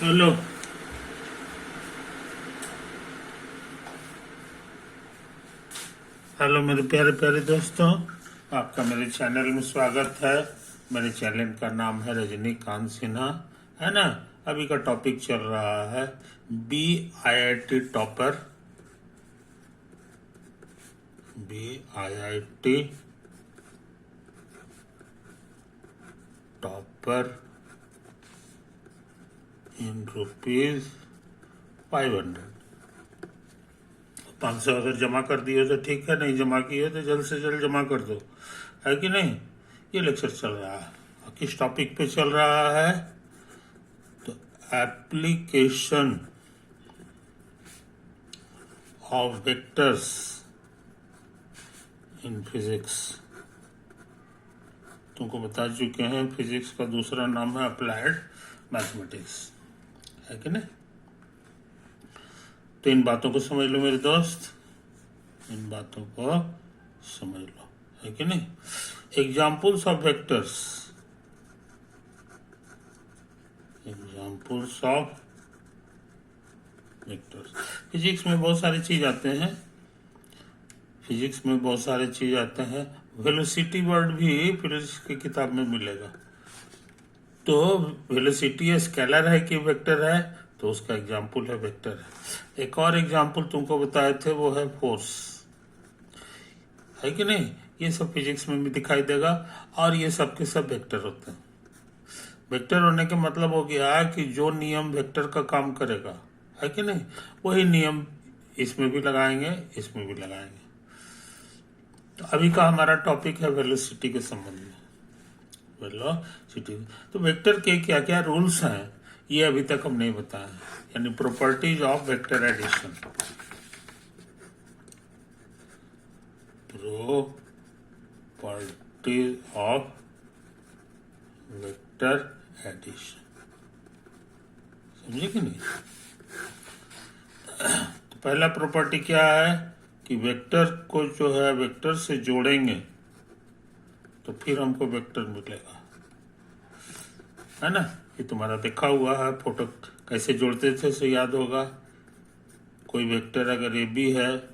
Hello. Hello मेरे प्यारे प्यारे दोस्तों, आपका मेरे चैनल में स्वागत है। मेरे चैनल का नाम है रजनीकांत सिन्हा, है ना। अभी का टॉपिक चल रहा है BIIT topper. BIIT topper in ₹500। 500 अगर जमा कर दिए तो ठीक है, नहीं जमा किए तो जल्द से जल्द जमा कर दो, है कि नहीं। ये लेक्चर चल रहा है, किस टॉपिक पे चल रहा है? तो application of vectors in physics. तुमको बता चुके हैं, फिजिक्स का दूसरा नाम है अप्लाइड मैथमेटिक्स, है कि नहीं। तो इन बातों को समझ लो मेरे दोस्त, इन बातों को समझ लो, है कि नहीं। Examples of vectors, examples of vectors. Physics में बहुत सारी चीज आते हैं, फिजिक्स में बहुत सारे चीज आते हैं। वेलोसिटी वर्ड भी फिजिक्स की किताब में मिलेगा। तो वेलोसिटी स्केलर है कि वेक्टर है, तो उसका एग्जाम्पल है वेक्टर है। एक और एग्जाम्पल तुमको बताए थे, वो है फोर्स, है कि नहीं। ये सब फिजिक्स में भी दिखाई देगा, और ये सब के सब वेक्टर होते हैं। वेक्टर होने के मतलब हो गया कि जो नियम वेक्टर का काम करेगा, है कि नहीं, वही नियम इसमें भी लगाएंगे, इसमें भी लगाएंगे। तो अभी का हमारा टॉपिक है वेलोसिटी के संबंध में। वेलोसिटी, तो वेक्टर के क्या क्या रूल्स हैं ये अभी तक हम नहीं बताए, यानी properties of vector addition. Properties of vector addition, समझे कि नहीं। तो पहला प्रॉपर्टी क्या है कि वेक्टर को जो है वेक्टर से जोड़ेंगे तो फिर हमको वेक्टर मिलेगा, है ना। ये तुम्हारा देखा हुआ है, फोटो कैसे जोड़ते थे सो याद होगा। कोई वेक्टर अगर AB है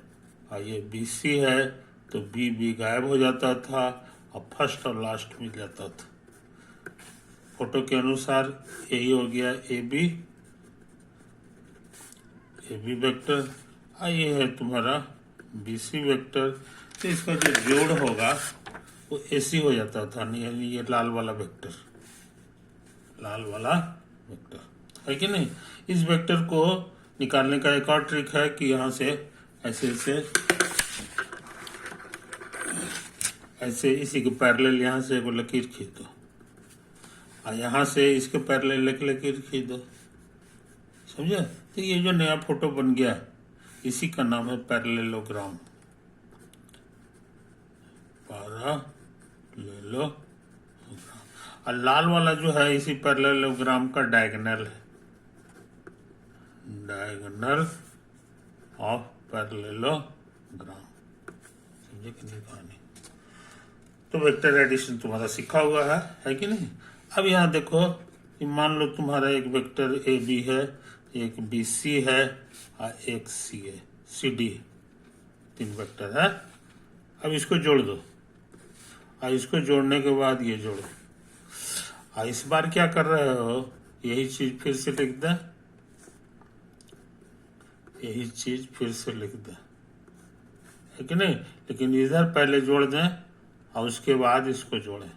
और ये BC है तो BB गायब हो जाता था और फर्स्ट और लास्ट मिल जाता था। फोटो के अनुसार यही हो गया AB वेक्टर, और ये है तुम्हारा BC वेक्टर। तो इसका जो जोड़ होगा वो AC हो जाता था, नहीं यानी ये लाल वाला वेक्टर, लाल वाला वेक्टर, है कि नहीं। इस वेक्टर को निकालने का एक और ट्रिक है कि यहाँ से ऐसे ऐसे इसी के पैरेलल यहाँ से वो लकीर खींच दो, और यहाँ से इसके पैरेलल एक लकीर खींच दो, समझे। तो ये जो नया फोटो बन गया इसी का नाम है पैरेललोग्राम। पैरेललोग्राम, और लाल वाला जो है इसी पैरेललोग्राम का डायगोनल है, डायगोनल ऑफ पैरेललोग्राम, समझे कि नहीं कहानी। तो वेक्टर एडिशन तुम्हारा सीखा हुआ है कि नहीं। अब यहाँ देखो, मान लो तुम्हारा एक वेक्टर AB है, एक BC है और एक CD, 3 वेक्टर है। अब इसको जोड़ दो, और इसको जोड़ने के बाद ये जोड़ो, और इस बार क्या कर रहे हो, यही चीज फिर से लिख दे, यही चीज फिर से लिख दे, है कि नहीं। लेकिन इधर पहले जोड़ दें और उसके बाद इसको जोड़ें,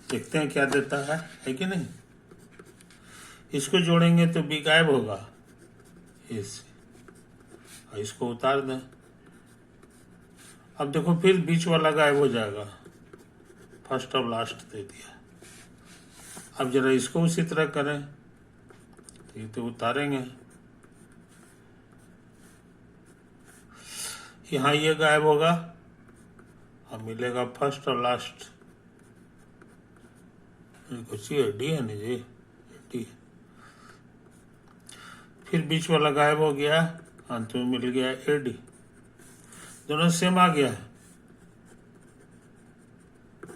देखते हैं क्या देता है कि नहीं। इसको जोड़ेंगे तो B गायब होगा इससे, और इसको उतार दें। अब देखो फिर बीच वाला गायब हो जाएगा, फर्स्ट और लास्ट दे दिया। अब जरा इसको उसी तरह करें, तो ये तो उतारेंगे, यहाँ ये गायब होगा और मिलेगा फर्स्ट और लास्ट। कुछ D है नहीं जी, D। फिर बीच वाला गायब हो गया, अंत में मिल गया AD, दोनों सेम आ गया,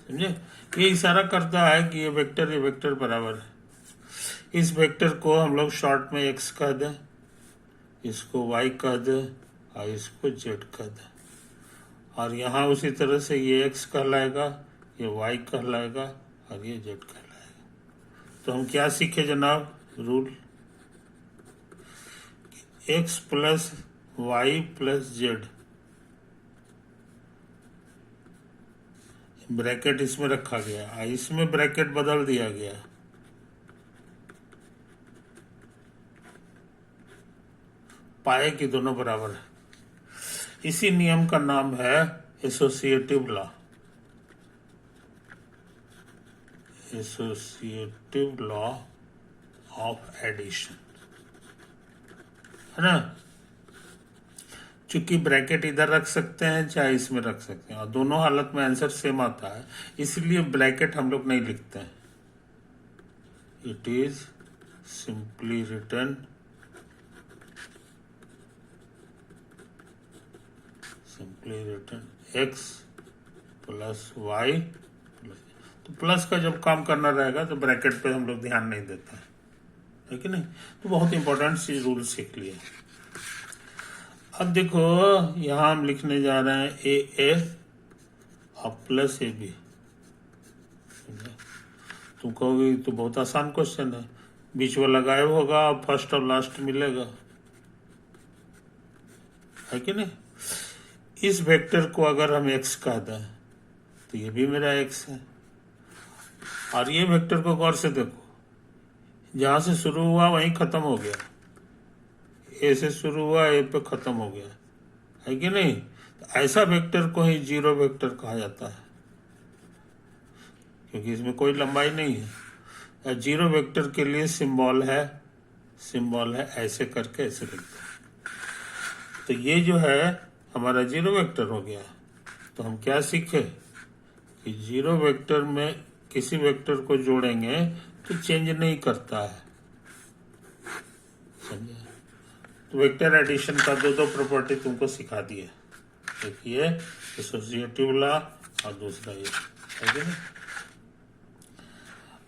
समझे। ये इशारा करता है कि ये वेक्टर बराबर है। इस वेक्टर को हम लोग शॉर्ट में x कह दें, इसको y कह दें और इसको z कह दें, और यहाँ उसी तरह से ये x कहलाएगा, ये y कहलाएगा और ये z कहलाएगा। तो हम क्या सीखे जनाब? Rule x plus y plus z, bracket इसमें रखा गया, इसमें ब्रैकेट बदल दिया गया, पाए कि दोनों बराबर है। इसी नियम का नाम है associative law, associative law of addition, है ना। चूंकि ब्रैकेट इधर रख सकते हैं चाहे इसमें रख सकते हैं और दोनों हालत में आंसर सेम आता है, इसलिए ब्रैकेट हम लोग नहीं लिखते हैं। It is simply written x plus y plus, तो प्लस का जब काम करना रहेगा तो ब्रैकेट पे हम लोग ध्यान नहीं देते है कि नहीं। तो बहुत इंपॉर्टेंट सी रूल सीख लिए। अब देखो यहाँ हम लिखने जा रहे हैं ए और प्लस ए बी। तुम कहोगे तो बहुत आसान क्वेश्चन है, बीच वाला गायब होगा और फर्स्ट और लास्ट मिलेगा, है कि नहीं। इस वेक्टर को अगर हम x कह दें तो ये भी मेरा x है, और ये वेक्टर को गौर से देखो, जहां से शुरू हुआ वहीं खत्म हो गया, ए से शुरू हुआ ए पे खत्म हो गया, है कि नहीं। तो ऐसा वेक्टर को ही जीरो वेक्टर कहा जाता है, क्योंकि इसमें कोई लंबाई नहीं है। जीरो वेक्टर के लिए सिंबल है ऐसे करके ऐसे लिखते हैं। तो ये जो है हमारा जीरो वेक्टर हो गया। तो हम क्या सीखे कि जीरो वेक्टर में किसी वेक्टर को जोड़ेंगे तो चेंज नहीं करता है, समझे। तो वेक्टर एडिशन का दो प्रॉपर्टी तुमको सिखा दिए, एक ये एसोसिएटिव लॉ और दूसरा ये, है कि नहीं।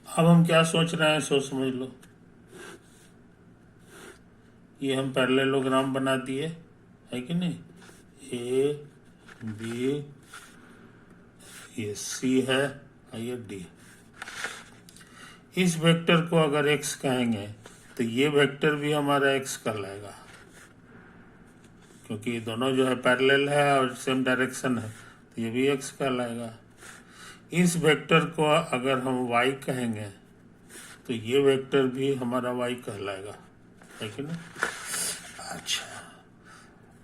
अब हम क्या सोच रहे हैं, सोच समझ लो। ये हम पैरेललोग्राम बना दिए, है कि नहीं। ए बी, ये सी है और ये डी। इस वेक्टर को अगर x कहेंगे तो ये वेक्टर भी हमारा x कहलाएगा, क्योंकि ये दोनों जो है पैरेलल है और सेम डायरेक्शन है, तो ये भी x कहलाएगा। इस वेक्टर को अगर हम y कहेंगे तो ये वेक्टर भी हमारा y कहलाएगा, है कि नहीं। अच्छा,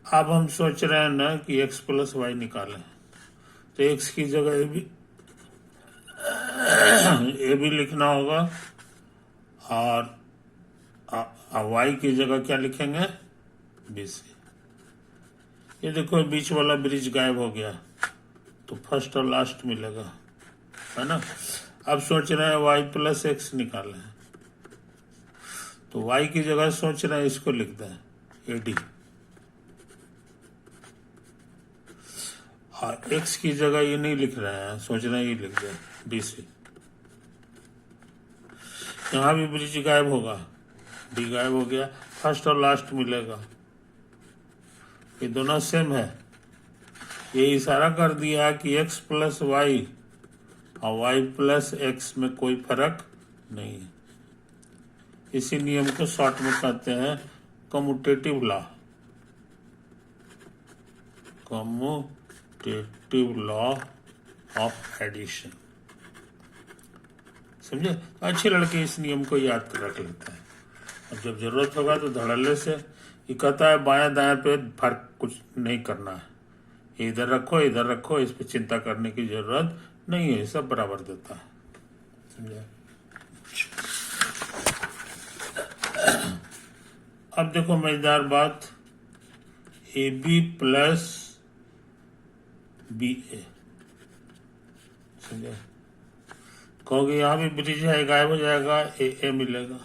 अब हम सोच रहे हैं ना कि x प्लस वाई निकालें, तो x की जगह ए भी लिखना होगा और y की जगह क्या लिखेंगे, बी सी। ये देखो बीच वाला ब्रिज गायब हो गया, तो फर्स्ट और लास्ट मिलेगा, है ना। अब सोच रहे हैं y प्लस एक्स निकालें, तो y की जगह सोच रहे हैं इसको लिख दें ए डी, और x की जगह ये नहीं लिख रहे हैं, सोच रहे हैं ये लिख दें डी सी। यहाँ भी ब्रिज गायब होगा, डी गायब हो गया, फर्स्ट और लास्ट मिलेगा, ये दोनों सेम है। ये इशारा कर दिया कि x प्लस वाई और y प्लस एक्स में कोई फर्क नहीं है। इसी नियम को शॉर्ट में कहते हैं commutative law, commutative law of addition, समझे। अच्छे लड़के इस नियम को याद कर रख लेते हैं, और जब जरूरत होगा तो धड़ल्ले से। ये कहता है बायां दायां पे फर्क कुछ नहीं करना है, इधर रखो, इस पे चिंता करने की जरूरत नहीं है, सब बराबर देता है, समझे। अब देखो मजेदार बात, ए बी प्लस बी ए, समझे। कहोगे यहाँ भी ब्रिज है, गायब हो जाएगा, ए मिलेगा।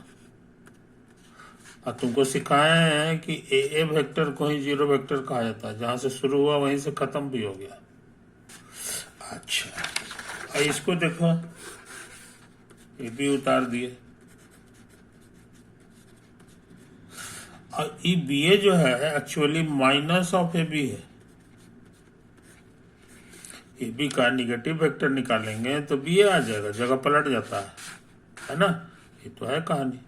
और तुमको सिखाए हैं कि ए वेक्टर को ही जीरो वेक्टर कहा जाता है, जहां से शुरू हुआ वहीं से खत्म भी हो गया। अच्छा, इसको देखो, ये भी उतार दिए, और ये बी ए जो है actually minus of A B है। ए बी का निगेटिव वेक्टर निकालेंगे तो बी ए आ जाएगा, जगह पलट जाता है ना। ये तो है कहानी।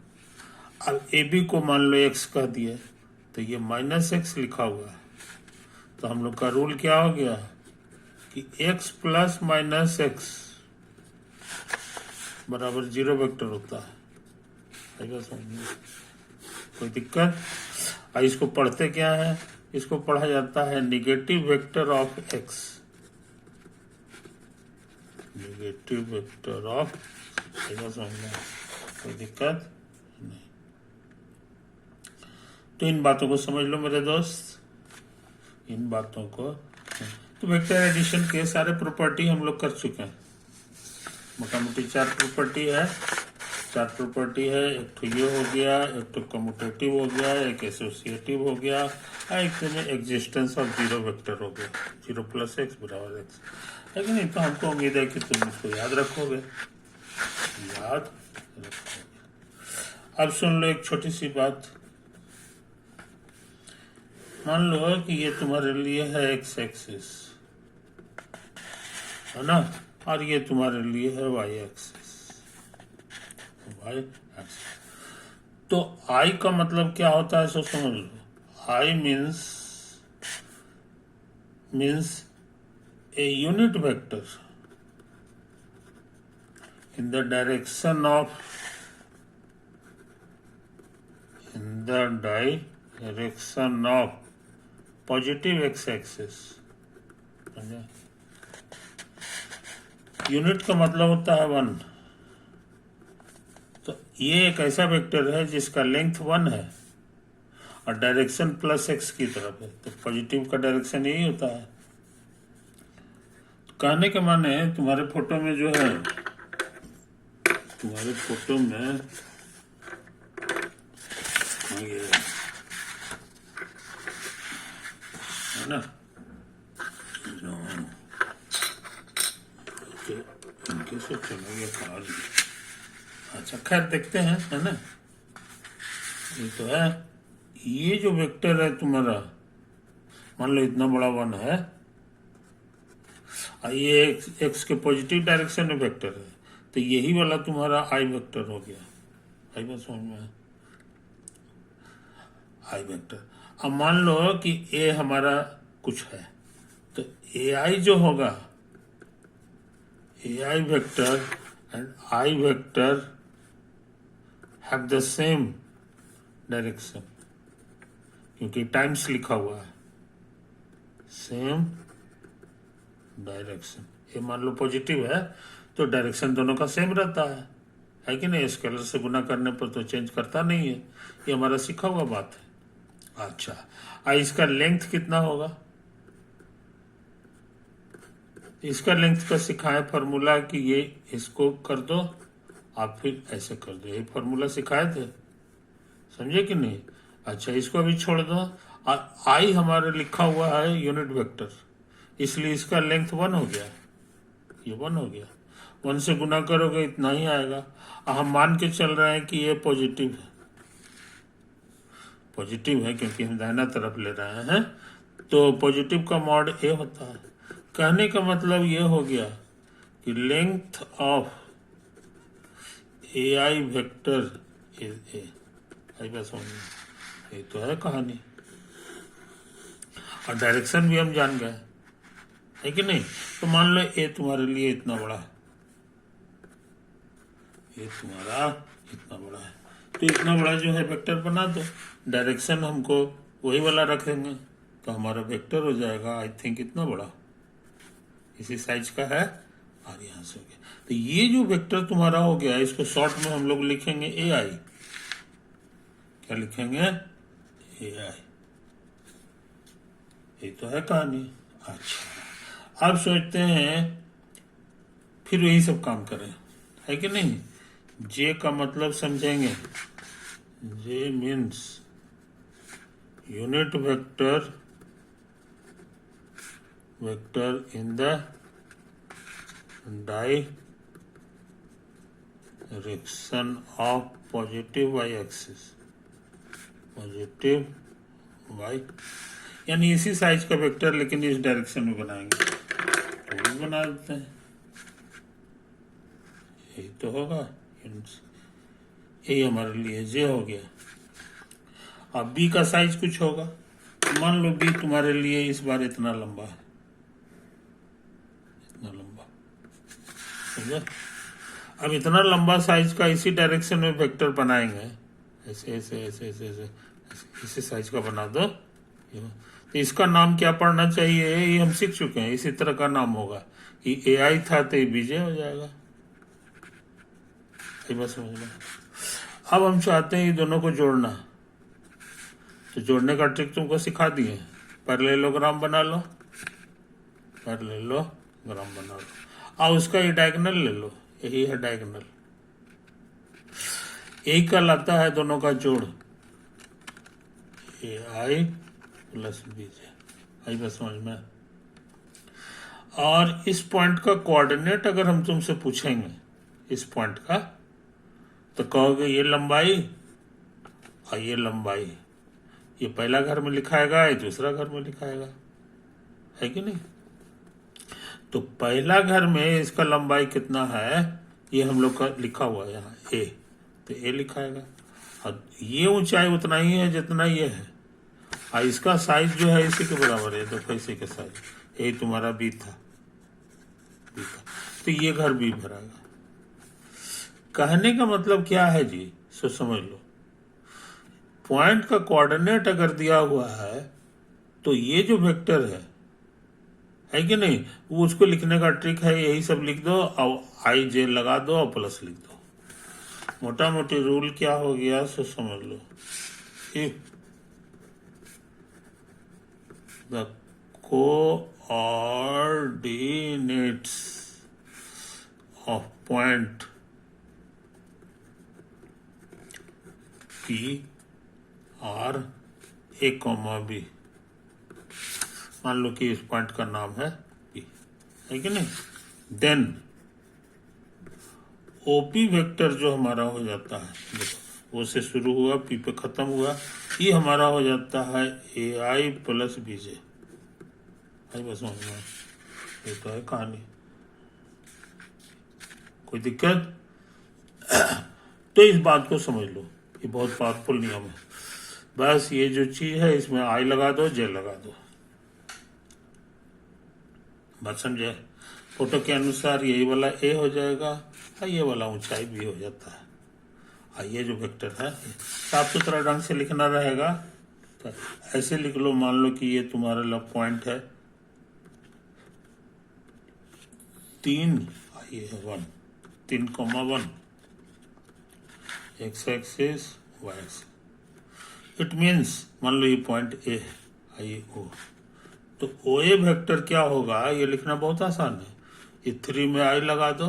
अब ए बी को मान लो एक्स कह दिया तो ये माइनस एक्स लिखा हुआ है, तो हम लोग का रूल क्या हो गया कि x प्लस माइनस एक्स बराबर 0 वेक्टर होता है। कोई दिक्कत? और इसको पढ़ते क्या है, इसको पढ़ा जाता है negative vector of x, negative vector of, समझना, कोई दिक्कत नहीं। तो इन बातों को समझ लो मेरे दोस्त, इन बातों को। तो वेक्टर एडिशन के सारे प्रॉपर्टी हम लोग कर चुके हैं। मोटा मोटी 4 प्रॉपर्टी है, 4 प्रॉपर्टी है। एक तो ये हो गया, एक तो कम्यूटेटिव हो गया, एक एसोसिएटिव हो गया, एक में एग्जिस्टेंस ऑफ 0 वेक्टर हो गया, 0 प्लस एक्स बराबर एक्स है कि नहीं। तो हमको उम्मीद है कि तुम इसको याद रखोगे, याद रखोगे। अब सुन लो एक छोटी सी बात। मान लो कि ये तुम्हारे लिए है एक्स एक्सिस, है ना, और ये तुम्हारे लिए है वाई एक्सिस, वाई एक्सिस। तो आई का मतलब क्या होता है सो समझ लो। I means a unit vector in the direction of positive X axis. Unit का मतलब होता है 1। तो ये एक ऐसा वेक्टर है जिसका लेंथ 1 है और डायरेक्शन प्लस एक्स की तरफ है, तो पॉजिटिव का डायरेक्शन यही होता है। तो कहने के माने तुम्हारे फोटो में जो है, तुम्हारे फोटो में ये है ना, इनके से चला गया कहा। अच्छा खैर देखते हैं, है ना। ये तो है, ये जो वेक्टर है तुम्हारा, मान लो इतना बड़ा 1 है, ये एक्स के पॉजिटिव डायरेक्शन में वेक्टर है, तो यही वाला तुम्हारा आई वेक्टर हो गया। आई बात समझ में? आई वेक्टर। अब मान लो कि ए हमारा कुछ है, तो ए आई जो होगा, A I vector and I vector have the same direction, क्योंकि टाइम्स लिखा हुआ है, सेम डायरेक्शन। ये मान लो पॉजिटिव है तो डायरेक्शन दोनों का सेम रहता है कि नहीं। स्केलर से गुना करने पर तो चेंज करता नहीं है, ये हमारा सीखा हुआ बात है। अच्छा, इसका लेंथ कितना होगा? इसका लेंथ का सिखाए फॉर्मूला कि ये इसको कर दो, आप फिर ऐसे कर दो, ये फॉर्मूला सिखाए थे, समझे कि नहीं। अच्छा, इसको अभी छोड़ दो। आई हमारे लिखा हुआ है यूनिट वेक्टर, इसलिए इसका लेंथ 1 हो गया, ये 1 हो गया। 1 से गुना करोगे इतना ही आएगा। हम मान के चल रहे हैं कि ये पॉजिटिव है, पॉजिटिव है क्योंकि हम दाहिना तरफ ले रहे हैं, तो पॉजिटिव का मॉड ए होता है। कहने का मतलब ये हो गया कि length of A I vector is A. I बस ये तो है कहानी, और डायरेक्शन भी हम जान गए, है कि नहीं। तो मान लो ए तुम्हारे लिए इतना बड़ा है, ये तुम्हारा इतना बड़ा है, तो इतना बड़ा जो है वेक्टर बना दो, डायरेक्शन हमको वही वाला रखेंगे, तो हमारा वेक्टर हो जाएगा आई थिंक इतना बड़ा, इसी साइज का है, और यहाँ से हो गया। तो ये जो वेक्टर तुम्हारा हो गया, इसको शॉर्ट में हम लोग लिखेंगे ए आई। क्या लिखेंगे? ए आई। ये तो है कहानी। अच्छा, अब सोचते हैं फिर वही सब काम करें, है कि नहीं। जे का मतलब समझेंगे, J means unit vector in the direction of positive y axis, positive Y, यानी इसी साइज का वेक्टर लेकिन इस डायरेक्शन में बनाएंगे तो भी बना देते हैं। यही तो होगा, यही हमारे लिए जे हो गया। अब बी का साइज कुछ होगा, मान लो बी तुम्हारे लिए इस बार इतना लंबा है, इतना लंबा, समझे? अब इतना लंबा साइज का इसी डायरेक्शन में वेक्टर बनाएंगे, ऐसे ऐसे ऐसे ऐसे ऐसे इसी साइज का बना दो। तो इसका नाम क्या पड़ना चाहिए, ये हम सीख चुके हैं, इसी तरह का नाम होगा। ये ए आई था तो ये बीजे हो जाएगा। ये बस समझना। अब हम चाहते हैं ये दोनों को जोड़ना, तो जोड़ने का ट्रिक तुमको सिखा दिए। पैरेललोग्राम बना लो, पैरेललोग्राम बना लो। अब उसका ये डायगोनल ले लो, यही है डायगोनल, यही कहलाता है दोनों का जोड़, ए आई प्लस बी जे। आई बस समझ में। और इस पॉइंट का कोऑर्डिनेट अगर हम तुमसे पूछेंगे इस पॉइंट का, तो कहोगे ये लंबाई और ये लंबाई, ये पहला घर में लिखाएगा, ये दूसरा घर में लिखाएगा, है कि नहीं? तो पहला घर में इसका लंबाई कितना है ये हम लोग का लिखा हुआ है यहाँ ए, तो ए लिखाएगा। और ये ऊंचाई उतना ही है जितना ये है, और इसका साइज जो है इसी के बराबर है, देखो इसी के साइज, यही तुम्हारा बी था, तो ये घर बी भराएगा। कहने का मतलब क्या है जी, सो समझ लो। पॉइंट का कोऑर्डिनेट अगर दिया हुआ है तो ये जो वेक्टर है कि नहीं, वो उसको लिखने का ट्रिक है, यही सब लिख दो और आई जे लगा दो और प्लस लिख दो। मोटा मोटी रूल क्या हो गया सो समझ लो। If the coordinates of point P are A, B, मान लो कि इस पॉइंट का नाम है P, है कि नहीं, देन OP वेक्टर जो हमारा हो जाता है, देखो वो से शुरू हुआ P पे खत्म हुआ, ये हमारा हो जाता है AI प्लस BJ। आई बस समझ में, ये तो है कहानी, कोई दिक्कत? तो इस बात को समझ लो, ये बहुत पावरफुल नियम है। बस ये जो चीज है इसमें आई लगा दो, जे लगा दो, बात समझे? फोटो के अनुसार यही वाला ए हो जाएगा और ये वाला ऊंचाई भी हो जाता है। और ये जो वेक्टर है साफ सुथरा ढंग से लिखना रहेगा, तो ऐसे लिख लो। मान लो कि ये तुम्हारा लव पॉइंट है 3, ये है 1, 3,1, X axis Y axis. It means मान लो ये पॉइंट ए है, ये ओ, तो ओ ए वेक्टर क्या होगा ये लिखना बहुत आसान है। ये 3 में आई लगा दो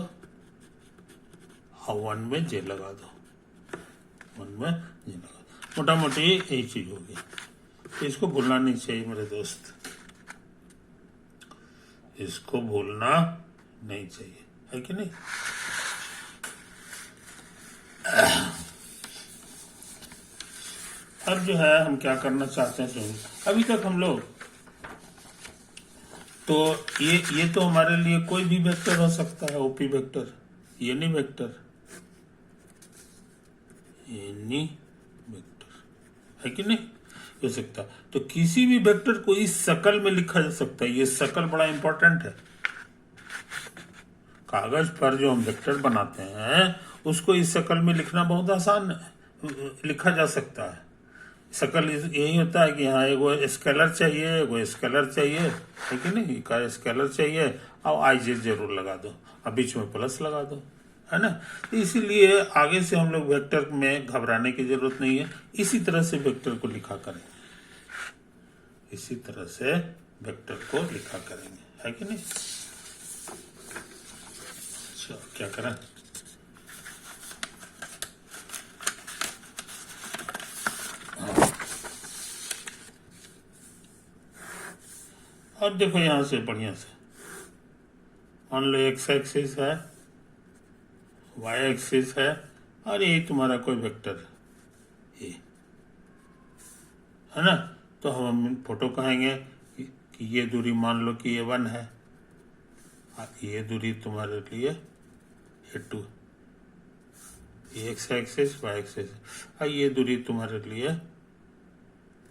और 1 में जे लगा दो, 1 में जे लगा दो, मोटा मोटी यही चीज होगी। तो इसको भूलना नहीं चाहिए मेरे दोस्त, इसको भूलना नहीं चाहिए, है कि नहीं? अब जो है हम क्या करना चाहते हैं सुनिए। अभी तक हम लोग तो ये तो हमारे लिए कोई भी वेक्टर हो सकता है, ओपी वेक्टर, ये नहीं वेक्टर, एनी वेक्टर, है कि नहीं हो सकता। तो किसी भी वेक्टर को इस शकल में लिखा जा सकता है। ये शकल बड़ा इंपॉर्टेंट है। कागज पर जो हम वेक्टर बनाते हैं उसको इस शकल में लिखना बहुत आसान लिखा जा सकता है। शकल यही होता है कि हाँ एगो स्केलर चाहिए, एगो स्केलर चाहिए, है कि नहीं, का स्केलर चाहिए और आई जे जरूर लगा दो और बीच में प्लस लगा दो, है ना। तो इसीलिए आगे से हम लोग वेक्टर में घबराने की जरूरत नहीं है। इसी तरह से वेक्टर को लिखा करेंगे, इसी तरह से वेक्टर को लिखा करेंगे, है कि नहीं। अच्छा क्या करें, और देखो यहां से बढ़िया से मान लो एक्स एक्सिस है, वाई एक्सिस है और यही तुम्हारा कोई वेक्टर है, है ना। तो हम फोटो कहेंगे कि ये दूरी मान लो कि A1 है, ये दूरी तुम्हारे लिए A2, ये x एक्सिस y एक्सिस, ये दूरी तुम्हारे लिए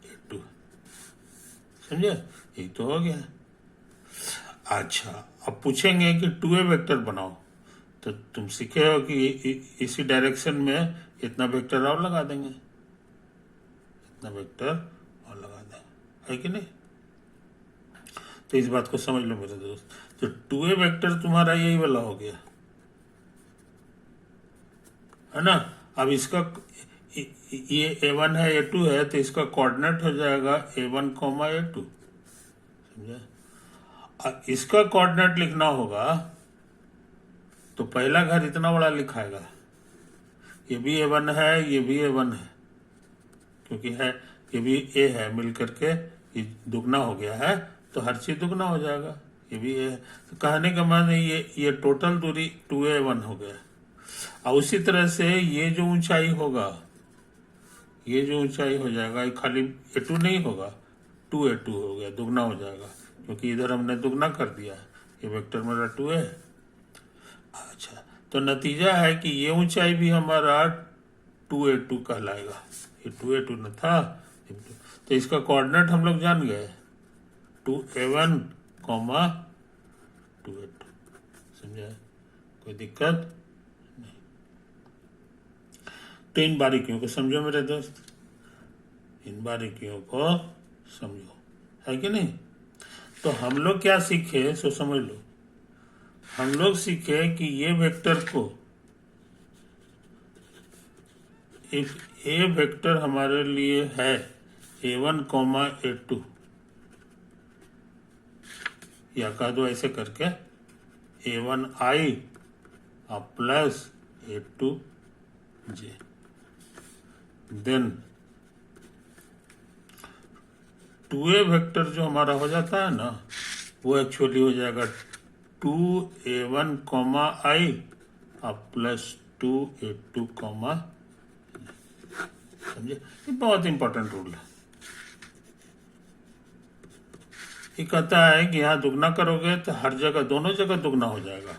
A2, समझे। यही तो हो गया। अच्छा, अब पूछेंगे कि 2A वेक्टर बनाओ, तो तुम सीखे हो कि इसी डायरेक्शन में इतना वेक्टर और लगा देंगे, इतना वेक्टर और लगा देंगे, है कि नहीं। तो इस बात को समझ लो मेरे दोस्त। तो 2A वेक्टर तुम्हारा यही वाला हो गया, है ना। अब इसका ये A1 है A2 है, तो इसका कोऑर्डिनेट हो जाएगा A1, A2, समझे। इसका कोऑर्डिनेट लिखना होगा तो पहला घर इतना बड़ा लिखाएगा, ये भी A1 है, ये भी A1 है, क्योंकि है ये भी A है, मिल करके ये दुगना हो गया है, तो हर चीज दुगना हो जाएगा, ये भी A है। तो कहने का मतलब ये टोटल दूरी 2A1 हो गया। और उसी तरह से ये जो ऊंचाई होगा, ये जो ऊंचाई हो जाएगा, ये खाली A2 नहीं होगा, 2A2 हो गया, दुगना हो जाएगा, क्योंकि इधर हमने दुगना कर दिया, ये वेक्टर मेरा 2A है। अच्छा, तो नतीजा है कि ये ऊंचाई भी हमारा 2A2 कहलाएगा, ये 2A2 न था, तो इसका कोऑर्डिनेट हम लोग जान गए, 2A1, 2A2, समझा। कोई दिक्कत नहीं। तो इन बारीकियों को समझो मेरे दोस्त, इन बारीकियों को समझो, है कि नहीं। तो हम लोग क्या सीखे, सो समझ लो। हम लोग सीखे कि ये वेक्टर को, इफ ए वेक्टर हमारे लिए है A1, A2, या कह दो ऐसे करके A1i plus A2j, then 2A vector जो हमारा हो जाता है ना, वो एक्चुअली हो जाएगा 2A1, i प्लस 2A2, समझे। ये बहुत इंपॉर्टेंट रूल है। ये कहता है कि यहाँ दुगना करोगे तो हर जगह, दोनों जगह दुगना हो जाएगा,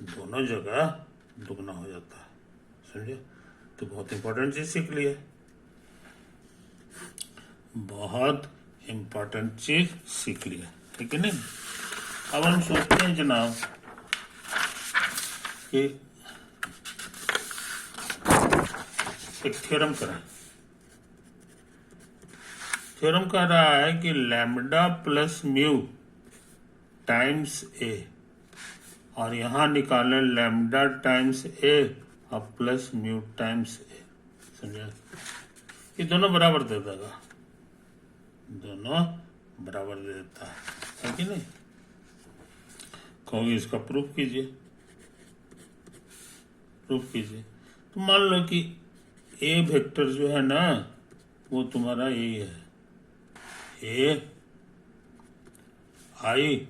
दोनों जगह दुगना हो जाता है, समझे। तो बहुत इंपॉर्टेंट चीज सीख लिया, बहुत इंपॉर्टेंट चीज सीख लिया, ठीक है नहीं। अब हम सोचते हैं जनाब कि एक थ्योरम करें। थ्योरम कह रहा है कि लैम्डा प्लस म्यू टाइम्स ए, और यहां निकाले लैम्डा टाइम्स ए और प्लस म्यू टाइम्स ए, समझा। ये दोनों बराबर दे देगा, दोनों बराबर दे देता है कि नहीं। कहोगे इसका प्रूफ कीजिए, प्रूफ कीजिए। तो मान लो कि ए वेक्टर जो है ना, वो तुम्हारा यही है, A i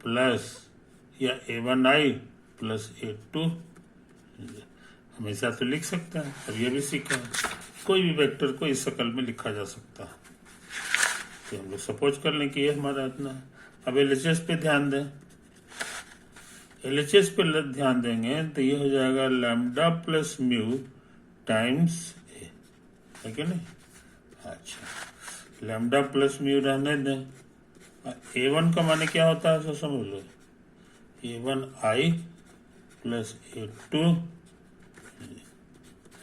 प्लस या A1i प्लस A2, हमेशा तो लिख सकते हैं। अब ये भी सीखा है, कोई भी वेक्टर को इस शक्ल में लिखा जा सकता है। तो हम लोग सपोज कर लें कि ये हमारा इतना है। अब LHS पे ध्यान दें, LHS पे ध्यान देंगे तो ये हो जाएगा लैम्डा प्लस म्यू टाइम्स ए, है कि नहीं। अच्छा, लैम्डा प्लस म्यू रहने दें। A1 का माने क्या होता है, सो समझ लो, A1i प्लस A2,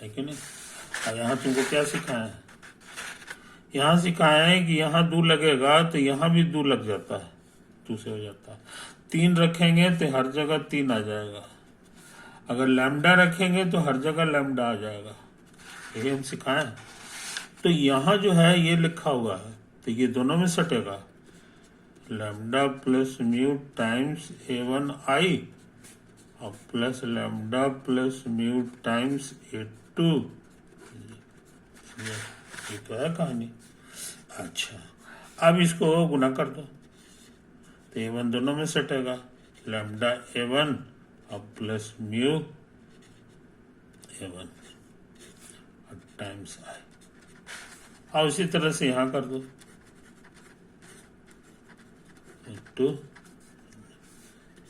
है कि नहीं। और यहाँ तुमको क्या सिखाया है, यहाँ सिखाया है कि यहाँ 2 लगेगा तो यहाँ भी 2 लग जाता है, 2 से हो जाता है। 3 रखेंगे तो हर जगह 3 आ जाएगा, अगर लैम्डा रखेंगे तो हर जगह लैम्डा आ जाएगा, यही हम सिखाए। तो यहाँ जो है ये लिखा हुआ है, तो ये दोनों में सटेगा, lambda plus mu times A1i और plus lambda plus mu times A2, ये तो है कहानी। अच्छा, अब इसको गुना कर दो तो A1 दोनों में सटेगा, लैम्डा A1 और plus mu A1, times I. और उसी तरह से यहाँ कर दो, 2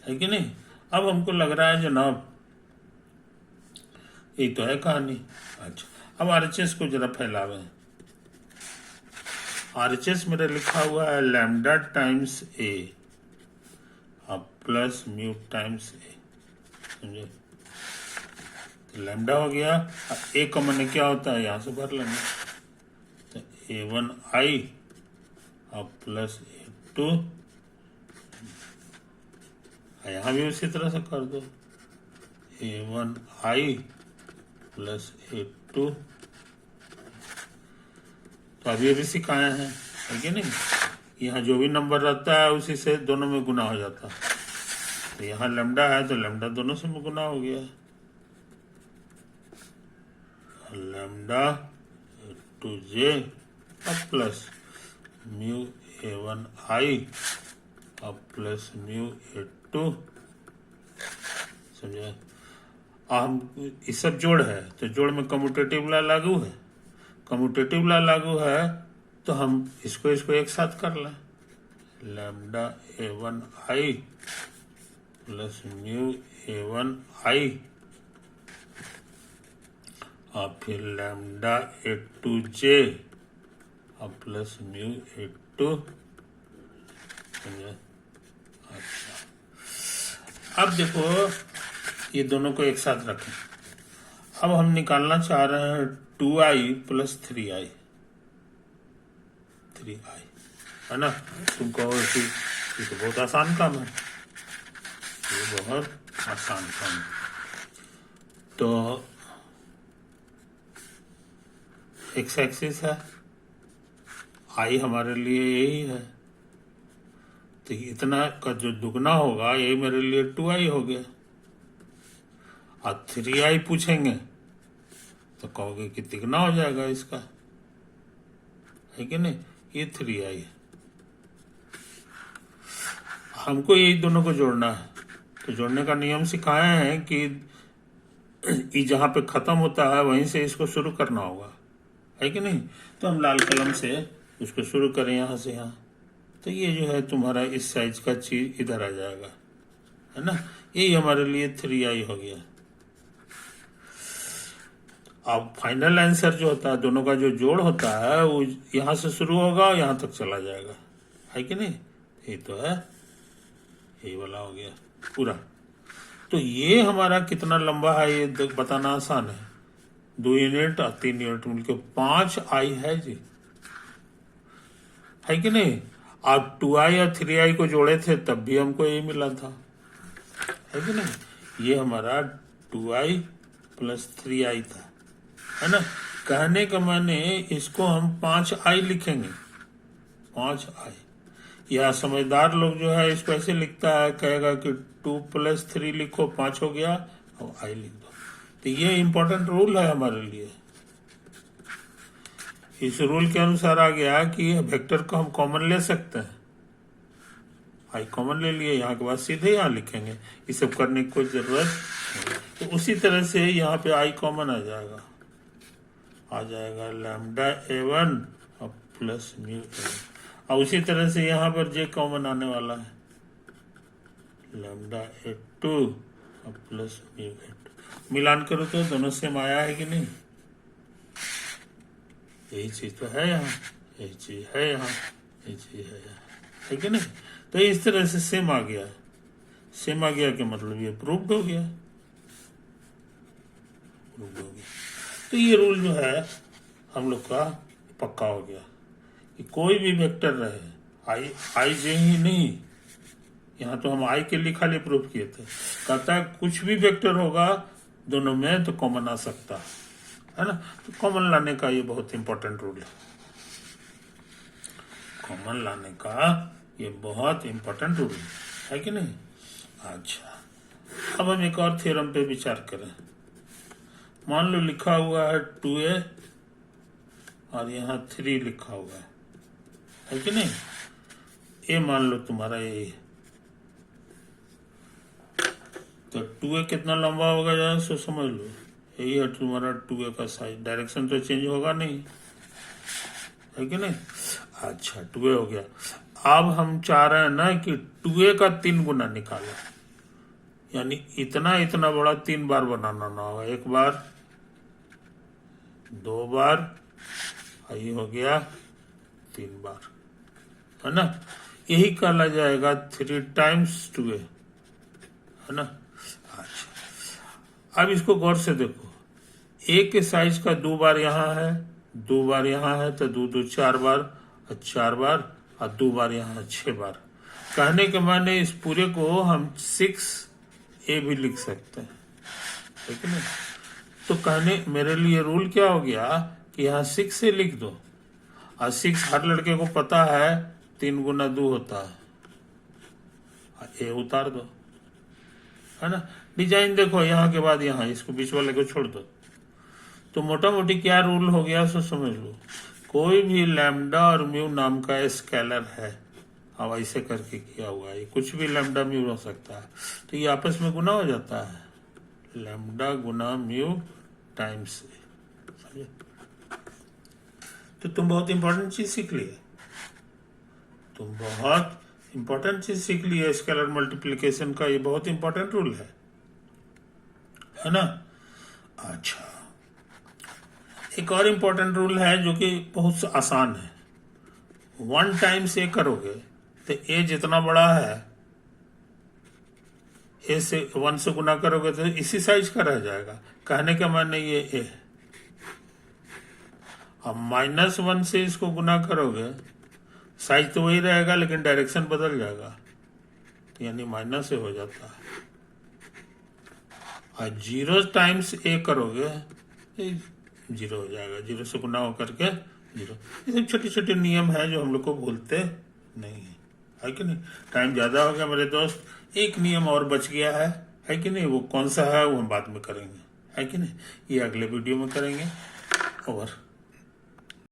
है कि नहीं। अब हमको लग रहा है जनाब ये तो है कहानी। अच्छा, अब आरएचएस को जरा फैलावे। आरएचएस मेरा लिखा हुआ है लैम्डा टाइम्स ए अब प्लस म्यू टाइम्स ए, समझे। तो लैम्डा हो गया। ए का मन क्या होता है, यहाँ से भर लेंगे। तो A1i अब प्लस A2, यहाँ भी उसी तरह से कर दो, A1i प्लस A2। तो अभी अभी सिखाए हैं, है कि नहीं। यहाँ जो भी नंबर रहता है उसी से दोनों में गुना हो जाता है। तो यहाँ लैम्डा है तो लैम्डा दोनों से में गुना हो गया, लैम्डा 2j अब प्लस म्यू A1i अब प्लस म्यू A2, समझे। हम ये सब जोड़ है तो जोड़ में कम्यूटेटिव लॉ लागू है। कम्यूटेटिव लॉ लागू है तो हम इसको एक साथ कर लें, lambda A1i plus mu A1i और फिर लैम्डा A2j और प्लस म्यू A2, समझे। अच्छा, अब देखो ये दोनों को एक साथ रखें। अब हम निकालना चाह रहे हैं 2i प्लस 3i, है ना। तुम कहो ये तो बहुत आसान काम है, ये बहुत आसान काम है। तो एक्स एक्सिस है, आई हमारे लिए यही है, तो इतना का जो दुगना होगा यही मेरे लिए 2i हो गया। और 3i पूछेंगे तो कहोगे कि तिगना हो जाएगा इसका, है कि नहीं। ये 3i है, हमको यही दोनों को जोड़ना है। तो जोड़ने का नियम सिखाए हैं कि ये जहाँ पे खत्म होता है वहीं से इसको शुरू करना होगा, है कि नहीं। तो हम लाल कलम से उसको शुरू करें यहाँ से यहाँ, तो ये जो है तुम्हारा इस साइज का चीज इधर आ जाएगा, है ना। यही हमारे लिए 3i हो गया। अब फाइनल आंसर जो होता है, दोनों का जो जोड़ होता है वो यहाँ से शुरू होगा और यहाँ तक चला जाएगा, है कि नहीं। ये तो है, यही वाला हो गया पूरा। तो ये हमारा कितना लंबा है ये बताना आसान है। 2 यूनिट और 3 यूनिट मिलकर 5i है जी, है कि नहीं। आप 2i और 3i को जोड़े थे तब भी हमको यही मिला था, है कि नहीं। ये हमारा 2i प्लस 3i था, है ना। कहने का माने इसको हम 5i लिखेंगे, 5i। या समझदार लोग जो है इसको ऐसे लिखता है, कहेगा कि 2 प्लस 3 लिखो, 5 हो गया, और i लिख दो। तो ये इंपॉर्टेंट रूल है हमारे लिए। इस रूल के अनुसार आ गया कि वेक्टर को हम कॉमन ले सकते हैं। आई कॉमन ले लिए, यहाँ के बाद सीधे यहाँ लिखेंगे, ये सब करने की कोई जरूरत नहीं। तो उसी तरह से यहाँ पे आई कॉमन आ जाएगा लैम्डा A1 और प्लस म्यू A1। और उसी तरह से यहाँ पर जे कॉमन आने वाला है, लैम्डा A2 और प्लस म्यू A2। मिलान करो तो दोनों सेम आया है कि नहीं। यही चीज तो है यहाँ, यही चीज है यहाँ, यही चीज है यहाँ, है कि नहीं। तो इस तरह से सेम आ गया। सेम आ गया कि मतलब ये प्रूव्ड हो गया, प्रूव्ड हो गया। तो ये रूल जो है हम लोग का पक्का हो गया कि कोई भी वेक्टर रहे, आई जे ही नहीं, यहाँ तो हम आई के लिए खाली प्रूफ किए थे। कहता है कुछ भी वेक्टर होगा दोनों में तो कॉमन आ सकता है ना। तो कॉमन लाने का ये बहुत इंपॉर्टेंट रूल है, कॉमन लाने का ये बहुत इंपॉर्टेंट रूल है कि नहीं। अच्छा, अब हम एक और थ्योरम पे विचार करें। मान लो लिखा हुआ है 2a और यहाँ 3 लिखा हुआ है कि नहीं। ए मान लो तुम्हारा ये, तो 2a कितना लंबा होगा जरा सो समझ लो। यही है तुम्हारा 2a का साइज। डायरेक्शन तो चेंज होगा नहीं, है कि नहीं। अच्छा 2a हो गया। अब हम चाह रहे हैं ना कि 2a का 3 गुना निकालो, यानी इतना इतना बड़ा 3 बार बनाना ना होगा, 1 बार 2 बार, ये हो गया 3 बार, है ना। यही कहला जाएगा 3 टाइम्स 2a, है ना। अच्छा अब इसको गौर से देखो, ए के साइज का 2 बार यहाँ है, 2 बार यहाँ है, तो 2 2 4 बार, और 4 बार, और 2 बार यहाँ 6 बार। कहने के माने इस पूरे को हम 6a भी लिख सकते हैं, ठीक है ना। तो कहने मेरे लिए रूल क्या हो गया कि यहाँ 6 से लिख दो, और 6 हर लड़के को पता है 3 गुना 2 होता है, ए उतार दो, है ना। डिजाइन देखो, यहाँ के बाद यहाँ, इसको बीच वाले को छोड़ दो। तो मोटा मोटी क्या रूल हो गया सो समझ लो। कोई भी लैम्डा और म्यू नाम का स्केलर है, अब ऐसे करके किया हुआ है, कुछ भी लैम्डा म्यू हो सकता है, तो ये आपस में गुना हो जाता है, लैम्डा गुना म्यू टाइम्स ए, समझे। तो तुम बहुत इंपॉर्टेंट चीज सीख लिए, तुम बहुत इंपॉर्टेंट चीज सीख ली है। स्केलर मल्टीप्लिकेशन का ये बहुत इंपॉर्टेंट रूल है ना। अच्छा एक और इंपॉर्टेंट रूल है जो कि बहुत आसान है। 1 टाइम्स ए करोगे तो ए जितना बड़ा है, ए से 1 से गुना करोगे तो इसी साइज का रह जाएगा। कहने का माने ये ए है। अब -1 से इसको गुना करोगे, साइज तो वही रहेगा लेकिन डायरेक्शन बदल जाएगा, तो यानी माइनस से हो जाता है। और 0 टाइम्स ए करोगे 0 हो जाएगा, 0 से गुना होकर के 0। ये सब छोटे छोटे नियम है जो हम लोग को भूलते नहीं है कि नहीं। टाइम ज्यादा हो गया मेरे दोस्त, एक नियम और बच गया है कि नहीं। वो कौन सा है वो हम बाद में करेंगे, है कि नहीं, ये अगले वीडियो में करेंगे। ओवर।